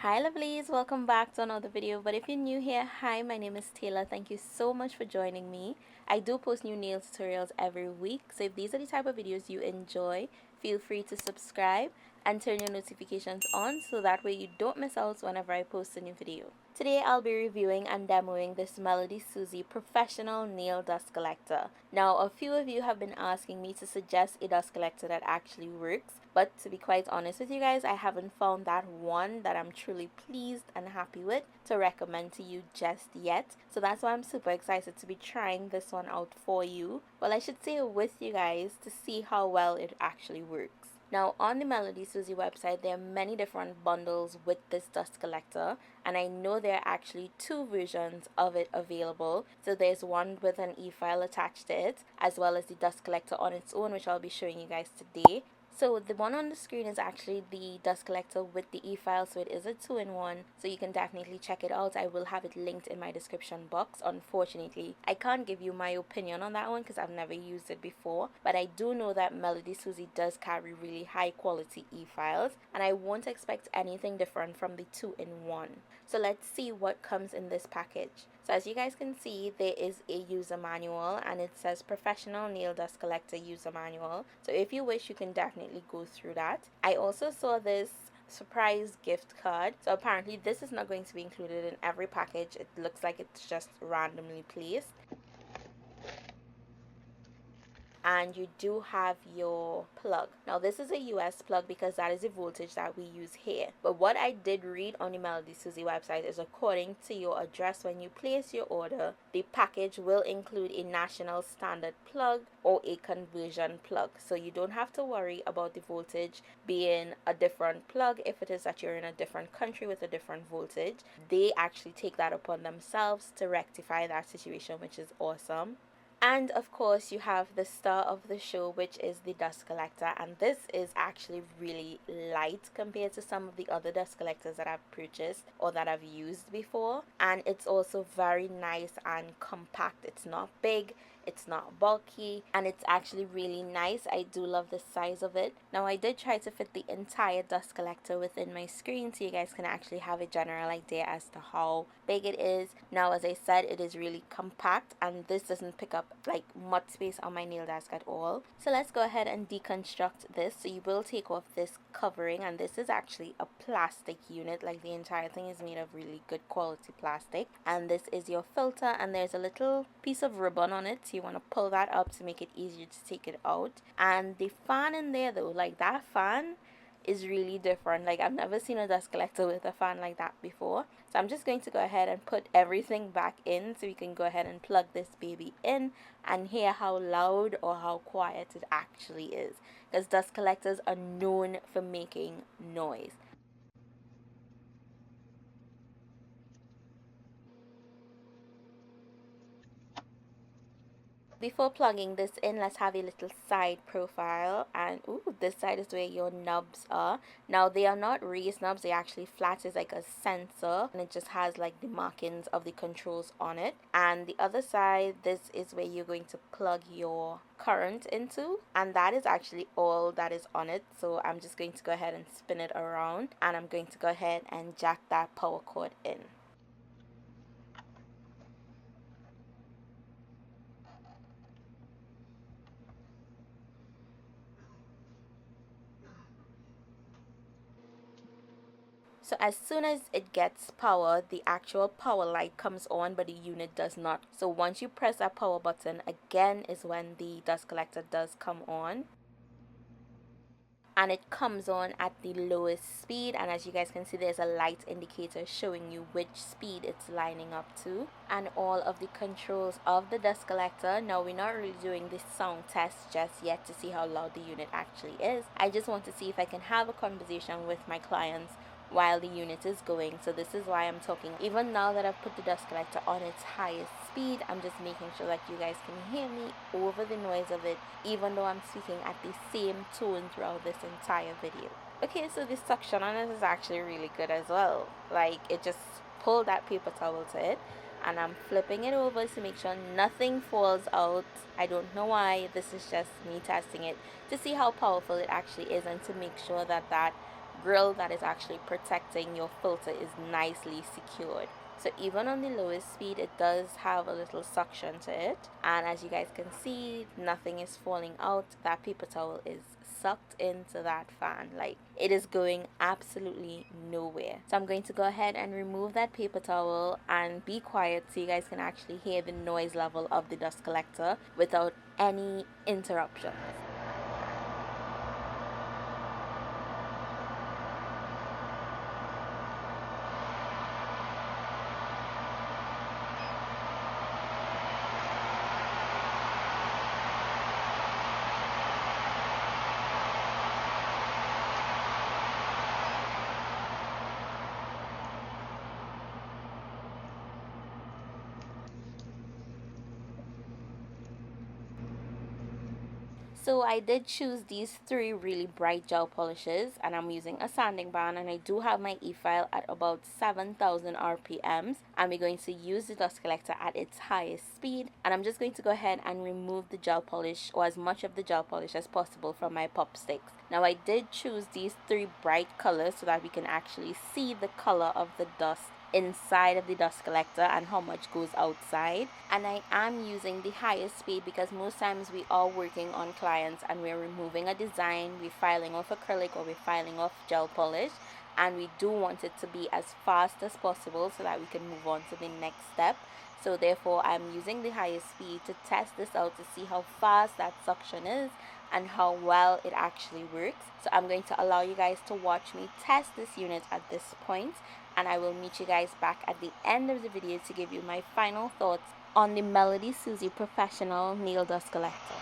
Hi lovelies, welcome back to another video. But if you're new here, hi, my name is Taylor. Thank you so much for joining me. I do post new nail tutorials every week, so if these are the type of videos you enjoy, feel free to subscribe and turn your notifications on so that way you don't miss out whenever I post a new video. Today I'll be reviewing and demoing this MelodySusie Professional Nail Dust Collector. Now a few of you have been asking me to suggest a dust collector that actually works, but to be quite honest with you guys, I haven't found that one that I'm truly pleased and happy with to recommend to you just yet. So that's why I'm super excited to be trying this one out for you. Well, I should say with you guys to see how well it actually works. Now on the MelodySusie website, there are many different bundles with this dust collector, and I know there are actually two versions of it available. So there's one with an e-file attached to it, as well as the dust collector on its own, which I'll be showing you guys today. So the one on the screen is actually the dust collector with the e-file, so it is a 2-in-1, so you can definitely check it out. I will have it linked in my description box. Unfortunately, I can't give you my opinion on that one because I've never used it before, but I do know that MelodySusie does carry really high quality e-files, and I won't expect anything different from the 2-in-1. So let's see what comes in this package. So as you guys can see, there is a user manual and it says Professional Nail Dust Collector User Manual. So if you wish, you can definitely go through that. I also saw this surprise gift card. So apparently this is not going to be included in every package. It looks like it's just randomly placed. And you do have your plug. Now this is a US plug because that is the voltage that we use here. But what I did read on the MelodySusie website is according to your address when you place your order, the package will include a national standard plug or a conversion plug. So you don't have to worry about the voltage being a different plug if it is that you're in a different country with a different voltage. They actually take that upon themselves to rectify that situation, which is awesome. And of course, you have the star of the show, which is the dust collector. And this is actually really light compared to some of the other dust collectors that I've purchased or that I've used before. And it's also very nice and compact. It's not big, it's not bulky, and it's actually really nice. I do love the size of it. Now I did try to fit the entire dust collector within my screen so you guys can actually have a general idea as to how big it is. Now as I said, it is really compact and this doesn't pick up like much space on my nail desk at all. So let's go ahead and deconstruct this. So you will take off this covering, and this is actually a plastic unit. Like the entire thing is made of really good quality plastic, and this is your filter, and there's a little piece of ribbon on it, so you want to pull that up to make it easier to take it out. And the fan in there though, like that fan is really different. Like I've never seen a dust collector with a fan like that before. So I'm just going to go ahead and put everything back in so we can go ahead and plug this baby in and hear how loud or how quiet it actually is, because dust collectors are known for making noise. Before plugging this in, let's have a little side profile, and ooh, this side is where your knobs are. Now they are not raised knobs, they're actually flat. It's like a sensor, and it just has like the markings of the controls on it. And the other side, this is where you're going to plug your current into, and that is actually all that is on it. So I'm just going to go ahead and spin it around, and I'm going to go ahead and jack that power cord in. So as soon as it gets power, the actual power light comes on, but the unit does not. So once you press that power button again is when the dust collector does come on. And it comes on at the lowest speed, and as you guys can see, there's a light indicator showing you which speed it's lining up to, and all of the controls of the dust collector. Now we're not really doing this sound test just yet to see how loud the unit actually is. I just want to see if I can have a conversation with my clients while the unit is going. So this is why I'm talking. Even now that I've put the dust collector on its highest speed, I'm just making sure that you guys can hear me over the noise of it, even though I'm speaking at the same tone throughout this entire video. Okay, so the suction on it is actually really good as well. Like it just pulled that paper towel to it, and I'm flipping it over to make sure nothing falls out. I don't know why. This is just me testing it to see how powerful it actually is and to make sure that that grill that is actually protecting your filter is nicely secured. So even on the lowest speed, it does have a little suction to it, and as you guys can see, nothing is falling out. That paper towel is sucked into that fan, like it is going absolutely nowhere. So I'm going to go ahead and remove that paper towel and be quiet so you guys can actually hear the noise level of the dust collector without any interruptions. So I did choose these three really bright gel polishes, and I'm using a sanding bar, and I do have my e-file at about 7,000 RPMs, and we're going to use the dust collector at its highest speed, and I'm just going to go ahead and remove the gel polish, or as much of the gel polish as possible, from my pop sticks. Now I did choose these three bright colors so that we can actually see the color of the dust inside of the dust collector and how much goes outside. And I am using the highest speed because most times we are working on clients and we're removing a design, we're filing off acrylic or we're filing off gel polish, and we do want it to be as fast as possible so that we can move on to the next step. So therefore I'm using the highest speed to test this out to see how fast that suction is and how well it actually works. So I'm going to allow you guys to watch me test this unit at this point, and I will meet you guys back at the end of the video to give you my final thoughts on the MelodySusie Professional Nail Dust Collector.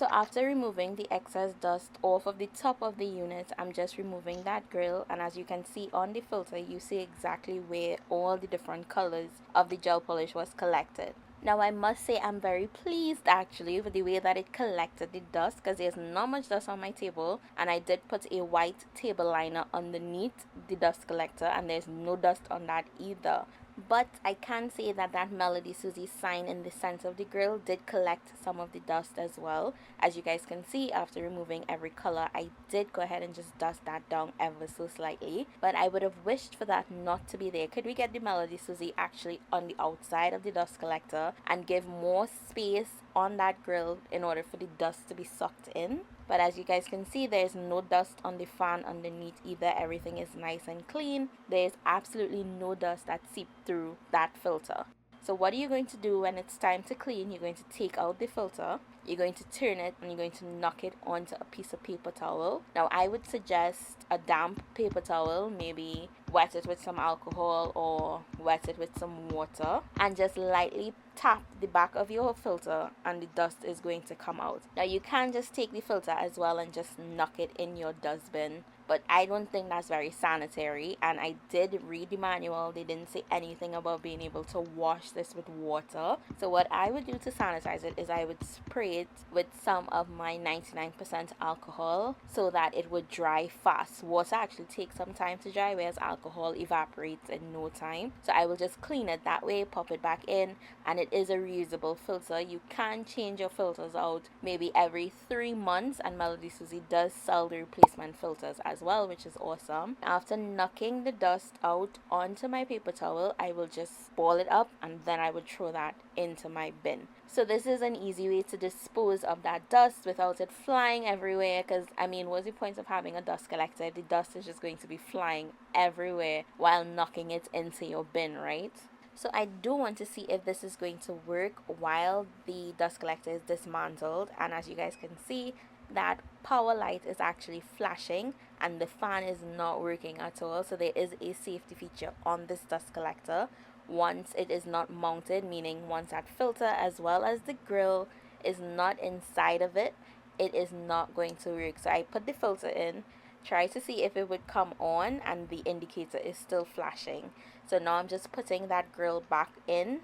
So after removing the excess dust off of the top of the unit, I'm just removing that grill, and as you can see on the filter, you see exactly where all the different colors of the gel polish was collected. Now I must say I'm very pleased actually with the way that it collected the dust, because there's not much dust on my table, and I did put a white table liner underneath the dust collector and there's no dust on that either. But I can say that that MelodySusie sign in the center of the grill did collect some of the dust as well. As you guys can see, after removing every color, I did go ahead and just dust that down ever so slightly. But I would have wished for that not to be there. Could we get the MelodySusie actually on the outside of the dust collector and give more space on that grill in order for the dust to be sucked in? But as you guys can see, there's no dust on the fan underneath either. Everything is nice and clean. There's absolutely no dust that seeped through that filter. So what are you going to do when it's time to clean? You're going to take out the filter, you're going to turn it, and you're going to knock it onto a piece of paper towel. Now I would suggest a damp paper towel, maybe wet it with some alcohol or wet it with some water, and just lightly tap the back of your filter and the dust is going to come out. Now you can just take the filter as well and just knock it in your dustbin, but I don't think that's very sanitary, and I did read the manual. They didn't say anything about being able to wash this with water. So what I would do to sanitize it is I would spray it with some of my 99% alcohol so that it would dry fast. Water actually takes some time to dry, whereas alcohol evaporates in no time. So I will just clean it that way, pop it back in, and it is a reusable filter. You can change your filters out maybe every 3 months, and MelodySusie does sell the replacement filters as well, which is awesome. After knocking the dust out onto my paper towel, I will just ball it up and then I would throw that into my bin. So this is an easy way to dispose of that dust without it flying everywhere, because I mean, what's the point of having a dust collector if the dust is just going to be flying everywhere while knocking it into your bin, right? So I do want to see if this is going to work while the dust collector is dismantled, and as you guys can see, that power light is actually flashing and the fan is not working at all. So there is a safety feature on this dust collector once it is not mounted, meaning once that filter as well as the grill is not inside of it, it is not going to work. So I put the filter in, try to see if it would come on, and the indicator is still flashing. So now I'm just putting that grill back in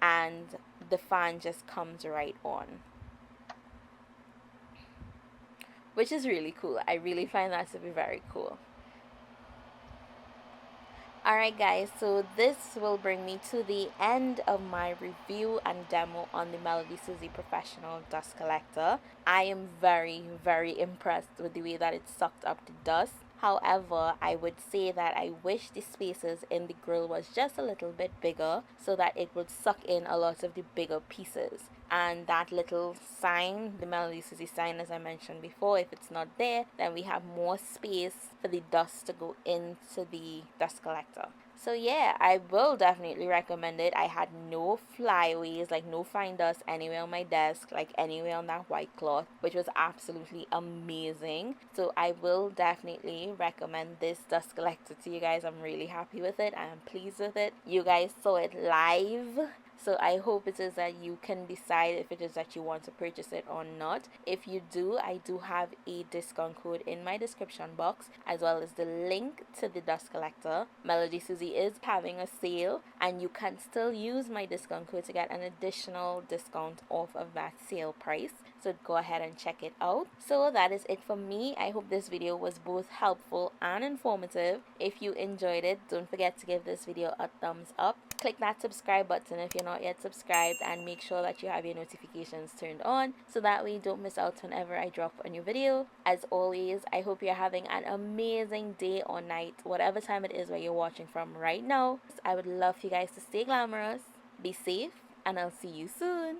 and the fan just comes right on, which is really cool. I really find that to be very cool. Alright guys, so this will bring me to the end of my review and demo on the MelodySusie Professional Dust Collector. I am very impressed with the way that it sucked up the dust. However, I would say that I wish the spaces in the grill was just a little bit bigger so that it would suck in a lot of the bigger pieces. And that little sign, the MelodySusie sign, as I mentioned before, if it's not there, then we have more space for the dust to go into the dust collector. So yeah, I will definitely recommend it. I had no flyaways, like no fine dust anywhere on my desk, like anywhere on that white cloth, which was absolutely amazing. So I will definitely recommend this dust collector to you guys. I'm really happy with it. I am pleased with it. You guys saw it live. So I hope it is that you can decide if it is that you want to purchase it or not. If you do, I do have a discount code in my description box, as well as the link to the dust collector. MelodySusie is having a sale, and you can still use my discount code to get an additional discount off of that sale price. So go ahead and check it out. So that is it for me. I hope this video was both helpful and informative. If you enjoyed it, don't forget to give this video a thumbs up. Click that subscribe button if you're not yet subscribed, and make sure that you have your notifications turned on so that way you don't miss out whenever I drop a new video. As always, I hope you're having an amazing day or night, whatever time it is where you're watching from right now. I would love for you guys to stay glamorous, be safe, and I'll see you soon.